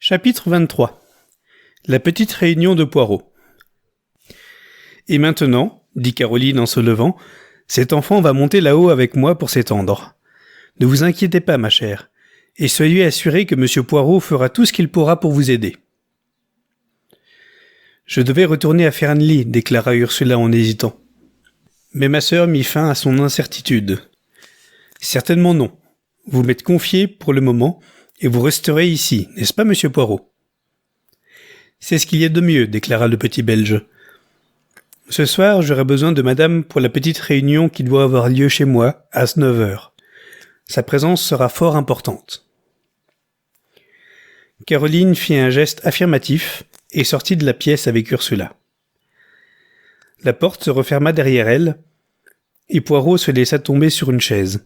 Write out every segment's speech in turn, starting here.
Chapitre 23. La petite réunion de Poirot. Et maintenant, dit Caroline en se levant, cet enfant va monter là-haut avec moi pour s'étendre. Ne vous inquiétez pas, ma chère, et soyez assurée que M. Poirot fera tout ce qu'il pourra pour vous aider. Je devais retourner à Fernley, déclara Ursula en hésitant. Mais ma sœur mit fin à son incertitude. Certainement non. Vous m'êtes confié pour le moment, et vous resterez ici, n'est-ce pas, monsieur Poirot? C'est ce qu'il y a de mieux, déclara le petit Belge. Ce soir, j'aurai besoin de madame pour la petite réunion qui doit avoir lieu chez moi, à 9 heures. Sa présence sera fort importante. Caroline fit un geste affirmatif et sortit de la pièce avec Ursula. La porte se referma derrière elle, et Poirot se laissa tomber sur une chaise.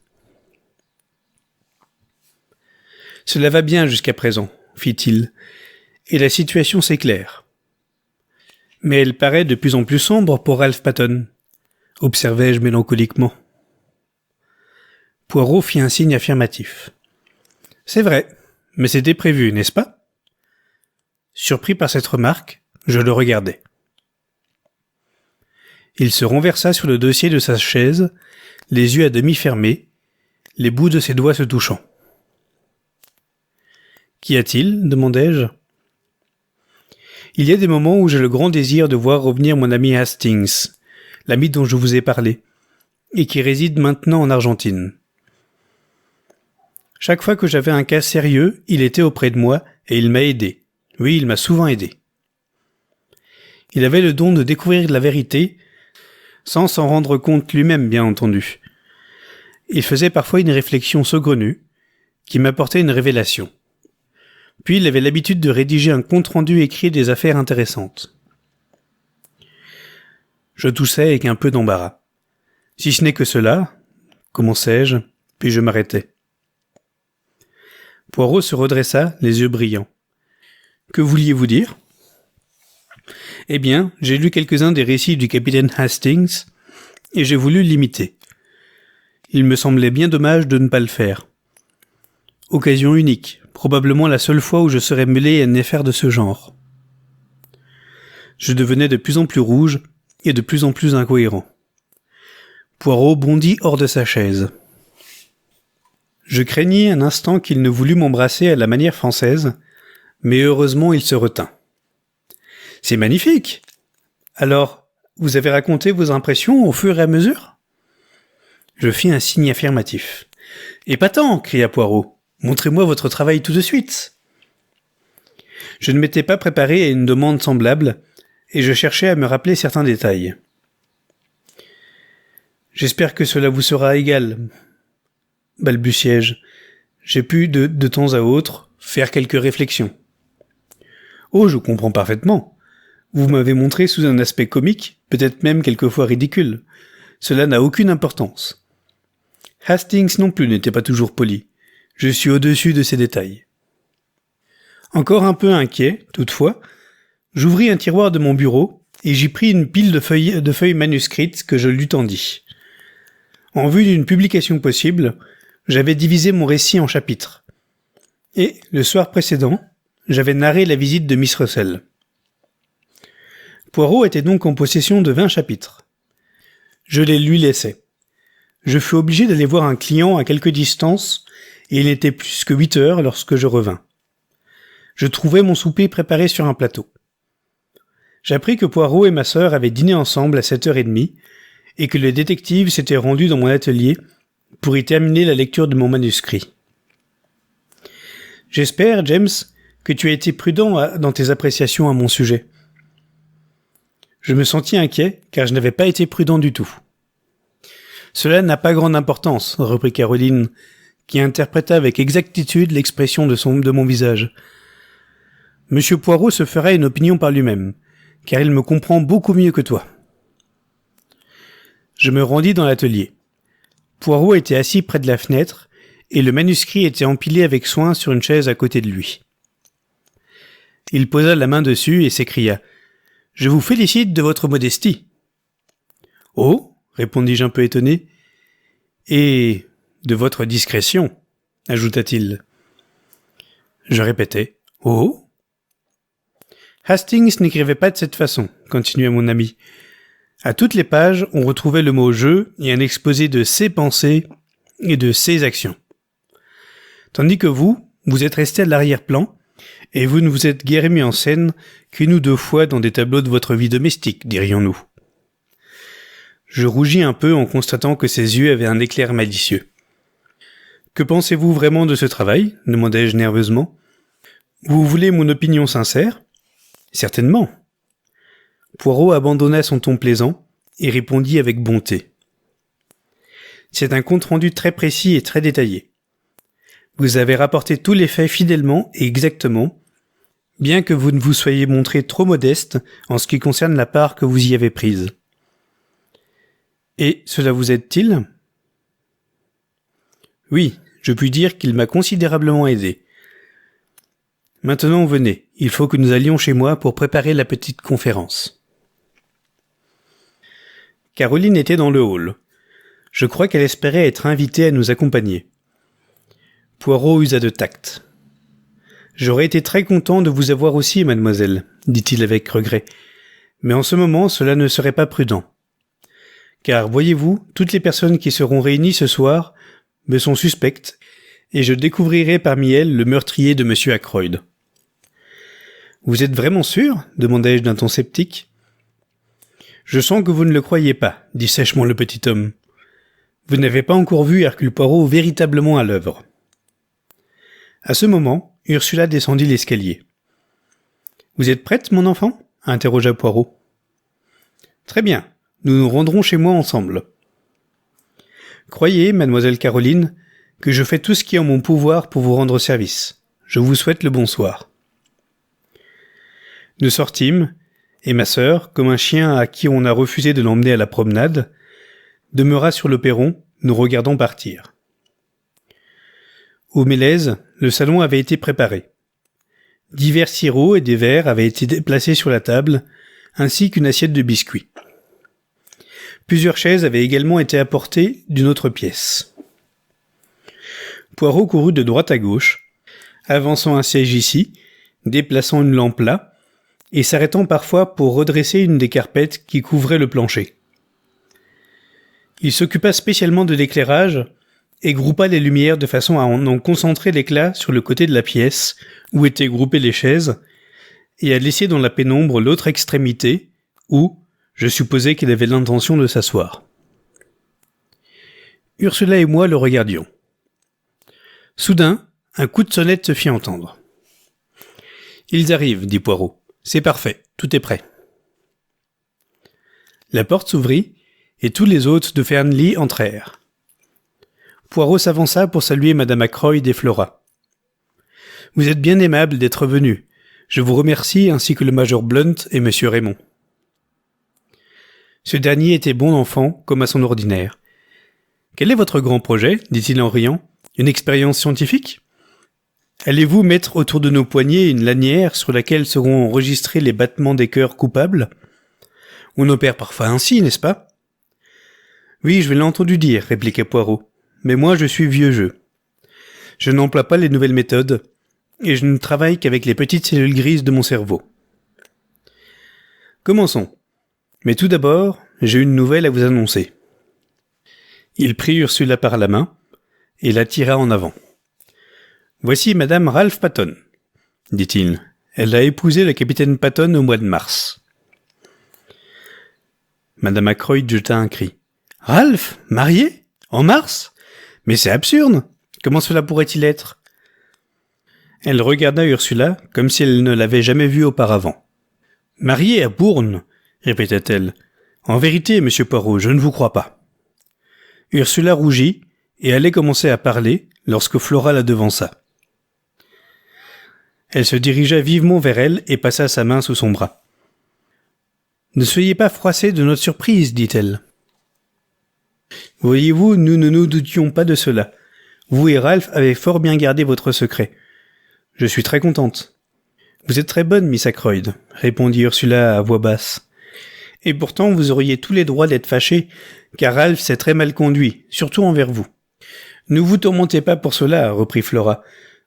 « Cela va bien jusqu'à présent, fit-il, et la situation s'éclaire. Mais elle paraît de plus en plus sombre pour Ralph Paton, observai-je mélancoliquement. Poirot fit un signe affirmatif. C'est vrai, mais c'était prévu, n'est-ce pas? Surpris par cette remarque, je le regardai. Il se renversa sur le dossier de sa chaise, les yeux à demi fermés, les bouts de ses doigts se touchant. Qu'y a-t-il? Demandai-je. Il y a des moments où j'ai le grand désir de voir revenir mon ami Hastings, l'ami dont je vous ai parlé, et qui réside maintenant en Argentine. Chaque fois que j'avais un cas sérieux, il était auprès de moi et il m'a aidé. Oui, il m'a souvent aidé. Il avait le don de découvrir la vérité, sans s'en rendre compte lui-même, bien entendu. Il faisait parfois une réflexion saugrenue, qui m'apportait une révélation. Puis il avait l'habitude de rédiger un compte-rendu écrit des affaires intéressantes. Je toussais avec un peu d'embarras. Si ce n'est que cela, commençai-je, puis je m'arrêtai. Poirot se redressa, les yeux brillants. Que vouliez-vous dire? Eh bien, j'ai lu quelques-uns des récits du capitaine Hastings, et j'ai voulu l'imiter. Il me semblait bien dommage de ne pas le faire. Occasion unique, probablement la seule fois où je serais mêlé à une affaire de ce genre. Je devenais de plus en plus rouge et de plus en plus incohérent. Poirot bondit hors de sa chaise. Je craignis un instant qu'il ne voulût m'embrasser à la manière française, mais heureusement il se retint. « C'est magnifique! Alors, vous avez raconté vos impressions au fur et à mesure ?» Je fis un signe affirmatif. « Épatant !» cria Poirot. « Montrez-moi votre travail tout de suite !» Je ne m'étais pas préparé à une demande semblable, et je cherchais à me rappeler certains détails. « J'espère que cela vous sera égal, » balbutiai-je. J'ai pu, de temps à autre, faire quelques réflexions. « Oh, je comprends parfaitement. Vous m'avez montré sous un aspect comique, peut-être même quelquefois ridicule. Cela n'a aucune importance. Hastings non plus n'était pas toujours poli. Je suis au-dessus de ces détails. » Encore un peu inquiet, toutefois, j'ouvris un tiroir de mon bureau et j'y pris une pile de feuilles manuscrites que je lui tendis. En vue d'une publication possible, j'avais divisé mon récit en chapitres. Et, le soir précédent, j'avais narré la visite de Miss Russell. Poirot était donc en possession de 20 chapitres. Je les lui laissai. Je fus obligé d'aller voir un client à quelque distance, et il n'était plus que 8 heures lorsque je revins. Je trouvai mon souper préparé sur un plateau. J'appris que Poirot et ma sœur avaient dîné ensemble à 7h30, et que le détective s'était rendu dans mon atelier pour y terminer la lecture de mon manuscrit. « J'espère, James, que tu as été prudent dans tes appréciations à mon sujet. » Je me sentis inquiet, car je n'avais pas été prudent du tout. « Cela n'a pas grande importance, » reprit Caroline, qui interpréta avec exactitude l'expression de mon visage. « Monsieur Poirot se fera une opinion par lui-même, car il me comprend beaucoup mieux que toi. » Je me rendis dans l'atelier. Poirot était assis près de la fenêtre, et le manuscrit était empilé avec soin sur une chaise à côté de lui. Il posa la main dessus et s'écria « Je vous félicite de votre modestie. »« Oh !» répondis-je un peu étonné. « Et de votre discrétion, ajouta-t-il. Je répétai « Oh !» Hastings n'écrivait pas de cette façon, continua mon ami. À toutes les pages, on retrouvait le mot « jeu » et un exposé de ses pensées et de ses actions. Tandis que vous êtes resté à l'arrière-plan, et vous ne vous êtes guère mis en scène qu'une ou deux fois dans des tableaux de votre vie domestique, dirions-nous. Je rougis un peu en constatant que ses yeux avaient un éclair malicieux. « Que pensez-vous vraiment de ce travail ?» demandai-je nerveusement. « Vous voulez mon opinion sincère ?»« Certainement. » Poirot abandonna son ton plaisant et répondit avec bonté. « C'est un compte-rendu très précis et très détaillé. Vous avez rapporté tous les faits fidèlement et exactement, bien que vous ne vous soyez montré trop modeste en ce qui concerne la part que vous y avez prise. Et cela vous aide-t-il ? Oui, je puis dire qu'il m'a considérablement aidé. Maintenant venez, il faut que nous allions chez moi pour préparer la petite conférence. Caroline était dans le hall. Je crois qu'elle espérait être invitée à nous accompagner. Poirot usa de tact. « J'aurais été très content de vous avoir aussi, mademoiselle, » dit-il avec regret. « Mais en ce moment, cela ne serait pas prudent. Car, voyez-vous, toutes les personnes qui seront réunies ce soir me sont suspectes, et je découvrirai parmi elles le meurtrier de M. Ackroyd. »« Vous êtes vraiment sûr ?» demandai-je d'un ton sceptique. « Je sens que vous ne le croyez pas, » dit sèchement le petit homme. « Vous n'avez pas encore vu Hercule Poirot véritablement à l'œuvre. » À ce moment, Ursula descendit l'escalier. « Vous êtes prête, mon enfant ?» interrogea Poirot. « Très bien, nous nous rendrons chez moi ensemble. Croyez, mademoiselle Caroline, que je fais tout ce qui est en mon pouvoir pour vous rendre service. Je vous souhaite le bonsoir. » Nous sortîmes, et ma sœur, comme un chien à qui on a refusé de l'emmener à la promenade, demeura sur le perron, nous regardant partir. Au Mélèze, le salon avait été préparé. Divers sirops et des verres avaient été déplacés sur la table, ainsi qu'une assiette de biscuits. Plusieurs chaises avaient également été apportées d'une autre pièce. Poirot courut de droite à gauche, avançant un siège ici, déplaçant une lampe là, et s'arrêtant parfois pour redresser une des carpettes qui couvraient le plancher. Il s'occupa spécialement de l'éclairage et groupa les lumières de façon à en concentrer l'éclat sur le côté de la pièce où étaient groupées les chaises et à laisser dans la pénombre l'autre extrémité où, je supposais qu'il avait l'intention de s'asseoir. Ursula et moi le regardions. Soudain, un coup de sonnette se fit entendre. « Ils arrivent, » dit Poirot. « C'est parfait, tout est prêt. » La porte s'ouvrit, et tous les hôtes de Fernley entrèrent. Poirot s'avança pour saluer Madame Ackroyd et Flora. « Vous êtes bien aimables d'être venus. Je vous remercie, ainsi que le major Blunt et Monsieur Raymond. » Ce dernier était bon enfant, comme à son ordinaire. « Quel est votre grand projet ?» dit-il en riant. « Une expérience scientifique ? Allez-vous mettre autour de nos poignets une lanière sur laquelle seront enregistrés les battements des cœurs coupables ? On opère parfois ainsi, n'est-ce pas ? » « Oui, je l'ai entendu dire, » répliqua Poirot. « Mais moi, je suis vieux jeu. Je n'emploie pas les nouvelles méthodes, et je ne travaille qu'avec les petites cellules grises de mon cerveau. Commençons. Mais tout d'abord, j'ai une nouvelle à vous annoncer. » Il prit Ursula par la main, et la tira en avant. « Voici Madame Ralph Paton, » dit-il. « Elle a épousé le capitaine Paton au mois de mars. » Madame Ackroyd jeta un cri. « Ralph, marié ? En mars ? Mais c'est absurde. Comment cela pourrait-il être ?» Elle regarda Ursula comme si elle ne l'avait jamais vue auparavant. « Marié à Bourne ?» répéta-t-elle. « En vérité, monsieur Poirot, je ne vous crois pas. » Ursula rougit et allait commencer à parler lorsque Flora la devança. Elle se dirigea vivement vers elle et passa sa main sous son bras. « Ne soyez pas froissés de notre surprise, dit-elle. Voyez-vous, nous ne nous doutions pas de cela. Vous et Ralph avez fort bien gardé votre secret. Je suis très contente. »« Vous êtes très bonne, Miss Ackroyd, » répondit Ursula à voix basse. « Et pourtant, vous auriez tous les droits d'être fâchés, car Ralph s'est très mal conduit, surtout envers vous. »« Ne vous tourmentez pas pour cela, » reprit Flora,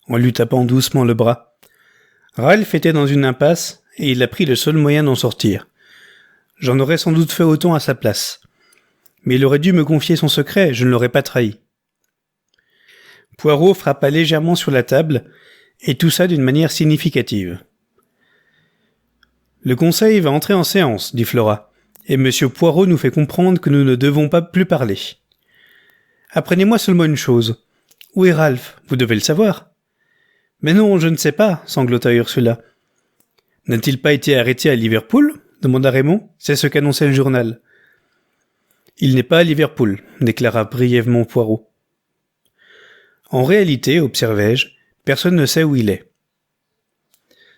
en lui tapant doucement le bras. « Ralph était dans une impasse, et il a pris le seul moyen d'en sortir. J'en aurais sans doute fait autant à sa place. Mais il aurait dû me confier son secret, je ne l'aurais pas trahi. Poirot frappa légèrement sur la table, et toussa d'une manière significative. « Le conseil va entrer en séance, dit Flora, et monsieur Poirot nous fait comprendre que nous ne devons pas plus parler. Apprenez-moi seulement une chose. Où est Ralph? Vous devez le savoir. » « Mais non, je ne sais pas, sanglota Ursula. »« N'a-t-il pas été arrêté à Liverpool ?» demanda Raymond. « C'est ce qu'annonçait le journal. »« Il n'est pas à Liverpool, » déclara brièvement Poirot. « En réalité, observai-je, personne ne sait où il est. »«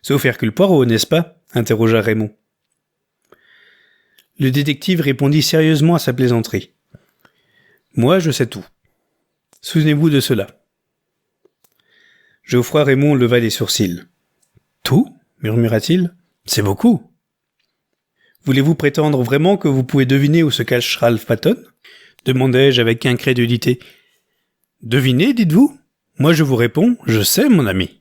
Sauf Hercule Poirot, n'est-ce pas ?» interrogea Raymond. Le détective répondit sérieusement à sa plaisanterie. « Moi, je sais tout. Souvenez-vous de cela. » Geoffroy Raymond leva les sourcils. « Tout ?» murmura-t-il. « C'est beaucoup. » « Voulez-vous prétendre vraiment que vous pouvez deviner où se cache Ralph Patton ?» demandai-je avec incrédulité. « Deviner, dites-vous ? Moi je vous réponds, je sais, mon ami. »«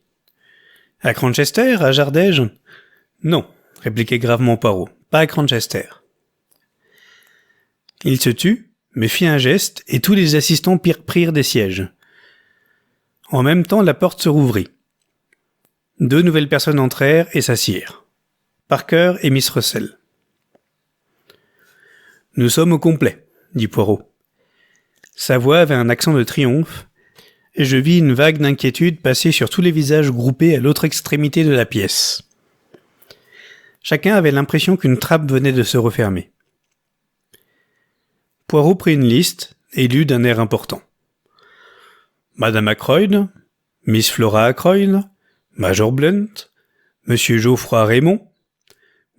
À Cranchester, hasardai-je ? » ?»« Non, » répliquait gravement Poirot, « pas à Cranchester. » Il se tut, me fit un geste, et tous les assistants prirent des sièges. En même temps, la porte se rouvrit. 2 nouvelles personnes entrèrent et s'assirent. Parker et Miss Russell. « Nous sommes au complet, » dit Poirot. Sa voix avait un accent de triomphe, et je vis une vague d'inquiétude passer sur tous les visages groupés à l'autre extrémité de la pièce. Chacun avait l'impression qu'une trappe venait de se refermer. Poirot prit une liste et lut d'un air important. Madame Ackroyd, Miss Flora Ackroyd, Major Blunt, Monsieur Geoffroy Raymond,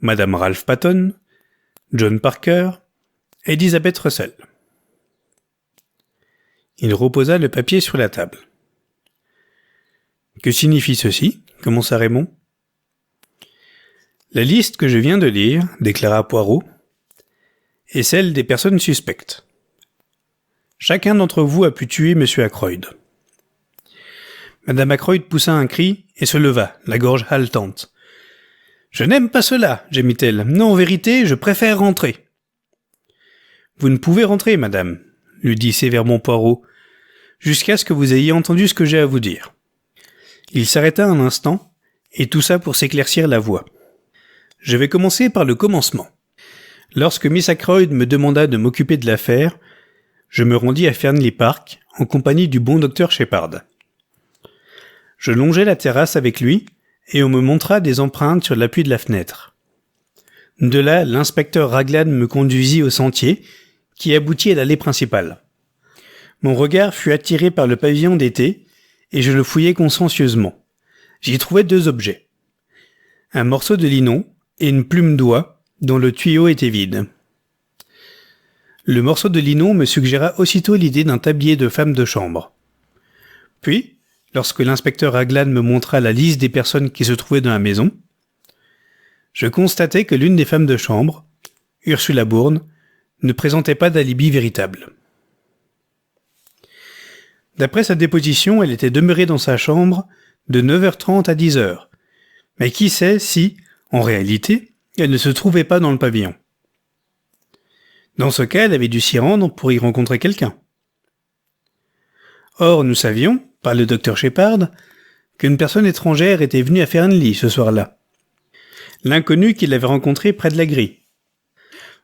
Madame Ralph Patton, John Parker, Elizabeth Russell. Il reposa le papier sur la table. « Que signifie ceci ?» commença Raymond. « La liste que je viens de lire, déclara Poirot, est celle des personnes suspectes. Chacun d'entre vous a pu tuer M. Ackroyd. » Madame Ackroyd poussa un cri et se leva, la gorge haletante. « Je n'aime pas cela, gémit-elle. Non, en vérité, je préfère rentrer. »« Vous ne pouvez rentrer, madame, » lui dit sévèrement Poirot, jusqu'à ce que vous ayez entendu ce que j'ai à vous dire. Il s'arrêta un instant, et toussa pour s'éclaircir la voix. Je vais commencer par le commencement. Lorsque Miss Ackroyd me demanda de m'occuper de l'affaire, je me rendis à Fernley Park, en compagnie du bon docteur Sheppard. Je longeai la terrasse avec lui, et on me montra des empreintes sur l'appui de la fenêtre. De là, l'inspecteur Raglan me conduisit au sentier, qui aboutit à l'allée principale. Mon regard fut attiré par le pavillon d'été, et je le fouillai consciencieusement. J'y trouvai 2 objets. Un morceau de linon et une plume d'oie, dont le tuyau était vide. Le morceau de linon me suggéra aussitôt l'idée d'un tablier de femme de chambre. Puis, lorsque l'inspecteur Raglan me montra la liste des personnes qui se trouvaient dans la maison, je constatai que l'une des femmes de chambre, Ursula Bourne, ne présentait pas d'alibi véritable. D'après sa déposition, elle était demeurée dans sa chambre de 9h30 à 10h. Mais qui sait si, en réalité, elle ne se trouvait pas dans le pavillon. Dans ce cas, elle avait dû s'y rendre pour y rencontrer quelqu'un. Or, nous savions, par le docteur Sheppard, qu'une personne étrangère était venue à Fernley ce soir-là. L'inconnu qu'il avait rencontré près de la grille.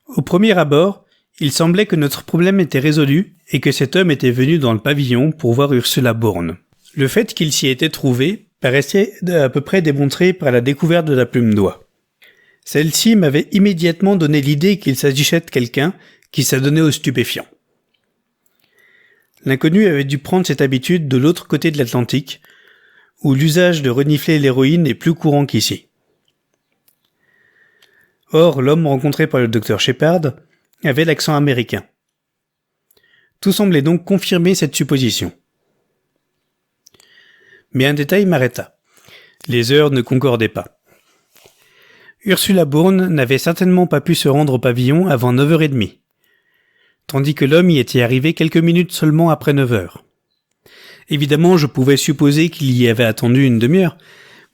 Au premier abord, il semblait que notre problème était résolu et que cet homme était venu dans le pavillon pour voir Ursula Bourne. Le fait qu'il s'y était trouvé paraissait à peu près démontré par la découverte de la plume d'oie. Celle-ci m'avait immédiatement donné l'idée qu'il s'agissait de quelqu'un qui s'adonnait aux stupéfiants. L'inconnu avait dû prendre cette habitude de l'autre côté de l'Atlantique, où l'usage de renifler l'héroïne est plus courant qu'ici. Or, l'homme rencontré par le docteur Sheppard avait l'accent américain. Tout semblait donc confirmer cette supposition. Mais un détail m'arrêta. Les heures ne concordaient pas. Ursula Bourne n'avait certainement pas pu se rendre au pavillon avant 9h30, tandis que l'homme y était arrivé quelques minutes seulement après 9h. Évidemment, je pouvais supposer qu'il y avait attendu une demi-heure,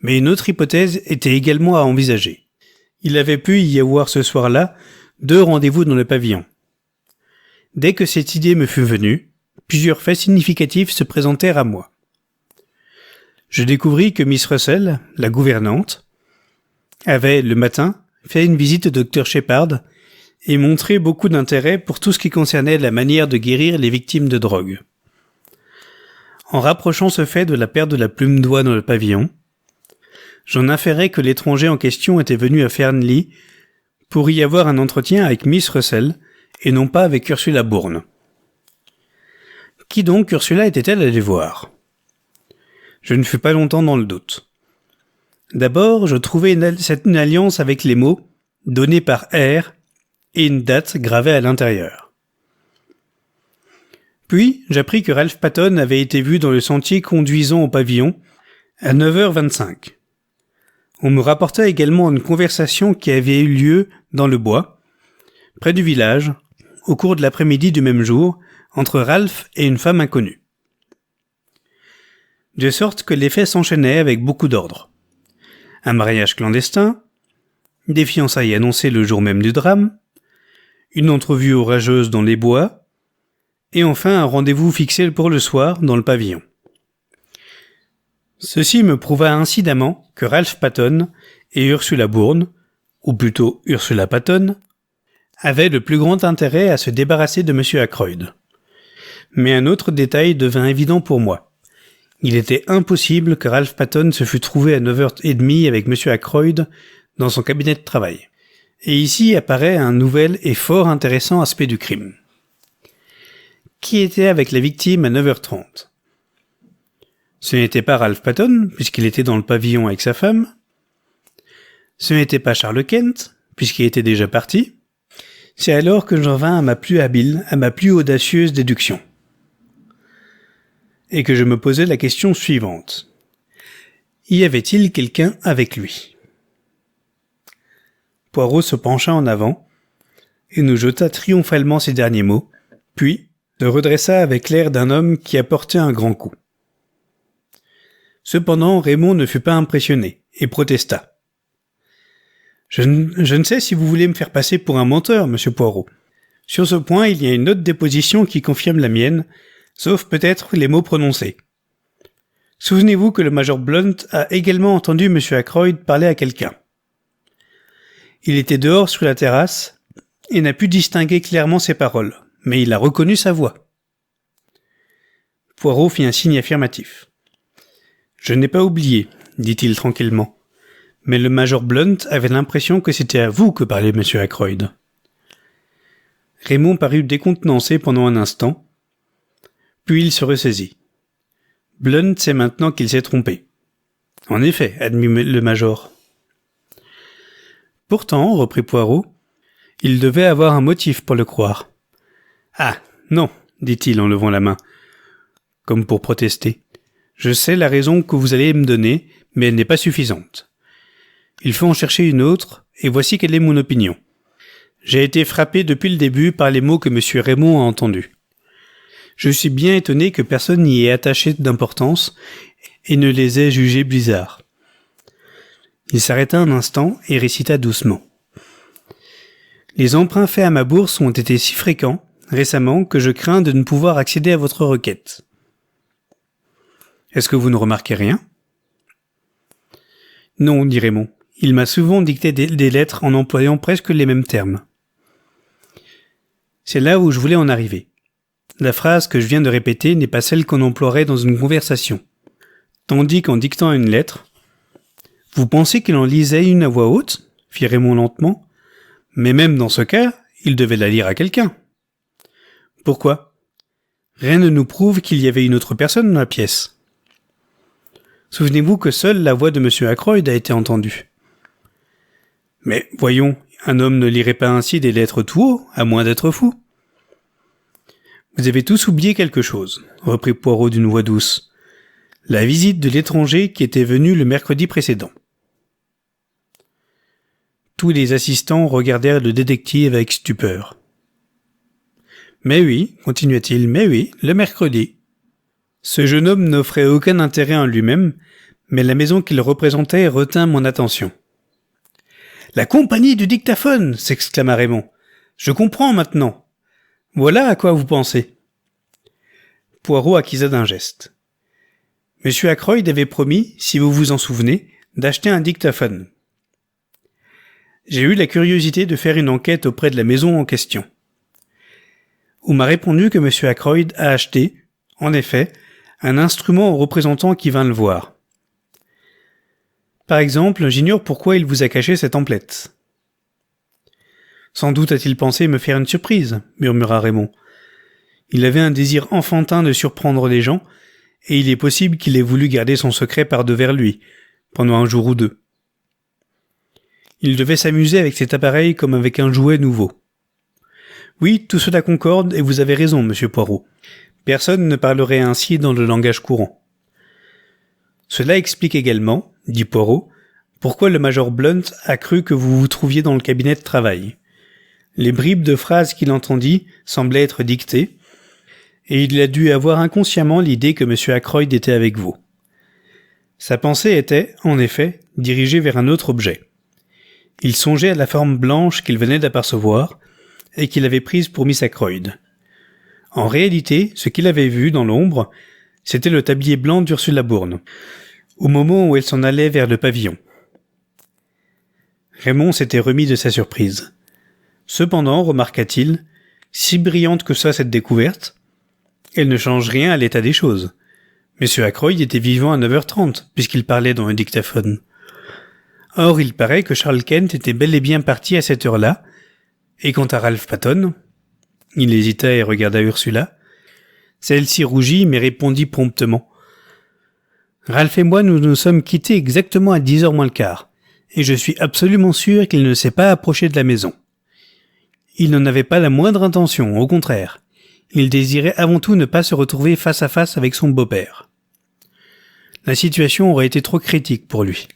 mais une autre hypothèse était également à envisager. Il avait pu y avoir ce soir-là 2 rendez-vous dans le pavillon. Dès que cette idée me fut venue, plusieurs faits significatifs se présentèrent à moi. Je découvris que Miss Russell, la gouvernante, avait, le matin, fait une visite au Dr Shepherd et montré beaucoup d'intérêt pour tout ce qui concernait la manière de guérir les victimes de drogue. En rapprochant ce fait de la perte de la plume d'oie dans le pavillon, j'en inférais que l'étranger en question était venu à Fernley pour y avoir un entretien avec Miss Russell et non pas avec Ursula Bourne. Qui donc Ursula était-elle allée voir ? Je ne fus pas longtemps dans le doute. D'abord, je trouvai une alliance avec les mots « donnés par R » et une date gravée à l'intérieur. Puis, j'appris que Ralph Patton avait été vu dans le sentier conduisant au pavillon à 9h25. On me rapporta également une conversation qui avait eu lieu dans le bois, près du village, au cours de l'après-midi du même jour, entre Ralph et une femme inconnue. De sorte que les faits s'enchaînaient avec beaucoup d'ordre. Un mariage clandestin, des fiançailles annoncées le jour même du drame, une entrevue orageuse dans les bois, et enfin un rendez-vous fixé pour le soir dans le pavillon. Ceci me prouva incidemment que Ralph Patton et Ursula Bourne, ou plutôt Ursula Patton, avaient le plus grand intérêt à se débarrasser de M. Ackroyd. Mais un autre détail devint évident pour moi. Il était impossible que Ralph Patton se fût trouvé à 9h30 avec M. Ackroyd dans son cabinet de travail. Et ici apparaît un nouvel et fort intéressant aspect du crime. Qui était avec la victime à 9h30 ? Ce n'était pas Ralph Patton, puisqu'il était dans le pavillon avec sa femme. Ce n'était pas Charles Kent, puisqu'il était déjà parti. C'est alors que j'en vins à ma plus habile, à ma plus audacieuse déduction. Et que je me posais la question suivante. Y avait-il quelqu'un avec lui ? Poirot se pencha en avant et nous jeta triomphalement ces derniers mots, puis se redressa avec l'air d'un homme qui a porté un grand coup. Cependant, Raymond ne fut pas impressionné et protesta. Je ne sais si vous voulez me faire passer pour un menteur, monsieur Poirot. Sur ce point, il y a une autre déposition qui confirme la mienne, sauf peut-être les mots prononcés. Souvenez-vous que le major Blunt a également entendu M. Ackroyd parler à quelqu'un. Il était dehors sur la terrasse et n'a pu distinguer clairement ses paroles, mais il a reconnu sa voix. Poirot fit un signe affirmatif. « Je n'ai pas oublié, dit-il tranquillement, mais le major Blunt avait l'impression que c'était à vous que parlait M. Ackroyd. » Raymond parut décontenancé pendant un instant, puis il se ressaisit. Blunt sait maintenant qu'il s'est trompé. En effet, admit le major. Pourtant, reprit Poirot, il devait avoir un motif pour le croire. Ah, non, dit-il en levant la main, comme pour protester. Je sais la raison que vous allez me donner, mais elle n'est pas suffisante. Il faut en chercher une autre, et voici quelle est mon opinion. J'ai été frappé depuis le début par les mots que M. Raymond a entendus. Je suis bien étonné que personne n'y ait attaché d'importance et ne les ait jugés bizarres. Il s'arrêta un instant et récita doucement. Les emprunts faits à ma bourse ont été si fréquents, récemment, que je crains de ne pouvoir accéder à votre requête. Est-ce que vous ne remarquez rien ? Non, dit Raymond. Il m'a souvent dicté des lettres en employant presque les mêmes termes. C'est là où je voulais en arriver. La phrase que je viens de répéter n'est pas celle qu'on emploierait dans une conversation. Tandis qu'en dictant une lettre, vous pensez qu'il en lisait une à voix haute ? Fit Raymond lentement. Mais même dans ce cas, il devait la lire à quelqu'un. Pourquoi ? Rien ne nous prouve qu'il y avait une autre personne dans la pièce. Souvenez-vous que seule la voix de M. Ackroyd a été entendue. Mais voyons, un homme ne lirait pas ainsi des lettres tout haut, à moins d'être fou. Vous avez tous oublié quelque chose, reprit Poirot d'une voix douce. La visite de l'étranger qui était venu le mercredi précédent. Tous les assistants regardèrent le détective avec stupeur. Mais oui, continua-t-il, mais oui, le mercredi. Ce jeune homme n'offrait aucun intérêt en lui-même, mais la maison qu'il représentait retint mon attention. La compagnie du dictaphone, s'exclama Raymond. Je comprends maintenant. Voilà à quoi vous pensez. Poirot acquiesça d'un geste. Monsieur Ackroyd avait promis, si vous vous en souvenez, d'acheter un dictaphone. J'ai eu la curiosité de faire une enquête auprès de la maison en question. On m'a répondu que monsieur Ackroyd a acheté, en effet, un instrument au représentant qui vint le voir. Par exemple, j'ignore pourquoi il vous a caché cette emplette. Sans doute a-t-il pensé me faire une surprise, murmura Raymond. Il avait un désir enfantin de surprendre les gens, et il est possible qu'il ait voulu garder son secret par devers lui, pendant un jour ou deux. Il devait s'amuser avec cet appareil comme avec un jouet nouveau. Oui, tout cela concorde, et vous avez raison, monsieur Poirot. Personne ne parlerait ainsi dans le langage courant. Cela explique également, dit Poirot, pourquoi le major Blunt a cru que vous vous trouviez dans le cabinet de travail. Les bribes de phrases qu'il entendit semblaient être dictées, et il a dû avoir inconsciemment l'idée que monsieur Ackroyd était avec vous. Sa pensée était, en effet, dirigée vers un autre objet. Il songeait à la forme blanche qu'il venait d'apercevoir, et qu'il avait prise pour Miss Ackroyd. En réalité, ce qu'il avait vu dans l'ombre, c'était le tablier blanc d'Ursula Bourne, au moment où elle s'en allait vers le pavillon. Raymond s'était remis de sa surprise. Cependant, remarqua-t-il, si brillante que soit cette découverte, elle ne change rien à l'état des choses. M. Ackroyd était vivant à 9h30, puisqu'il parlait dans un dictaphone. Or, il paraît que Charles Kent était bel et bien parti à cette heure-là, et quant à Ralph Patton, il hésita et regarda Ursula. Celle-ci rougit, mais répondit promptement. Ralph et moi, nous nous sommes quittés exactement à 10h moins le quart, et je suis absolument sûr qu'il ne s'est pas approché de la maison. Il n'en avait pas la moindre intention, au contraire. Il désirait avant tout ne pas se retrouver face à face avec son beau-père. La situation aurait été trop critique pour lui.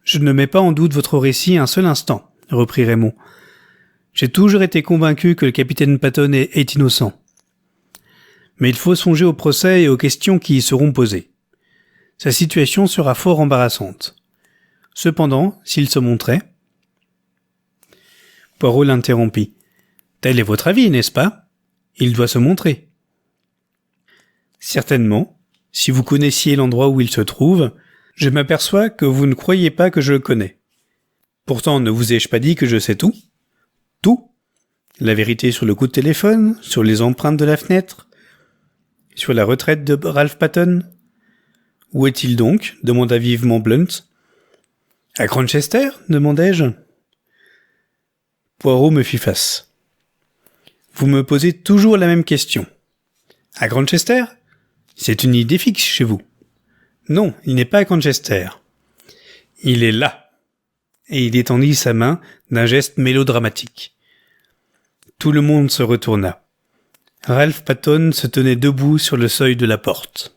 Je ne mets pas en doute votre récit un seul instant, reprit Raymond. J'ai toujours été convaincu que le capitaine Patton est innocent. Mais il faut songer au procès et aux questions qui y seront posées. Sa situation sera fort embarrassante. Cependant, s'il se montrait... Poirot l'interrompit. Tel est votre avis, n'est-ce pas? Il doit se montrer. Certainement. Si vous connaissiez l'endroit où il se trouve, je m'aperçois que vous ne croyez pas que je le connais. Pourtant, ne vous ai-je pas dit que je sais tout? Tout? La vérité sur le coup de téléphone, sur les empreintes de la fenêtre, sur la retraite de Ralph Patton? Où est-il donc? Demanda vivement Blunt. À Grantchester? Demandai-je. Poirot me fit face. Vous me posez toujours la même question. À Grantchester? C'est une idée fixe chez vous. Non, il n'est pas à Grantchester. Il est là. Et il étendit sa main d'un geste mélodramatique. Tout le monde se retourna. Ralph Patton se tenait debout sur le seuil de la porte.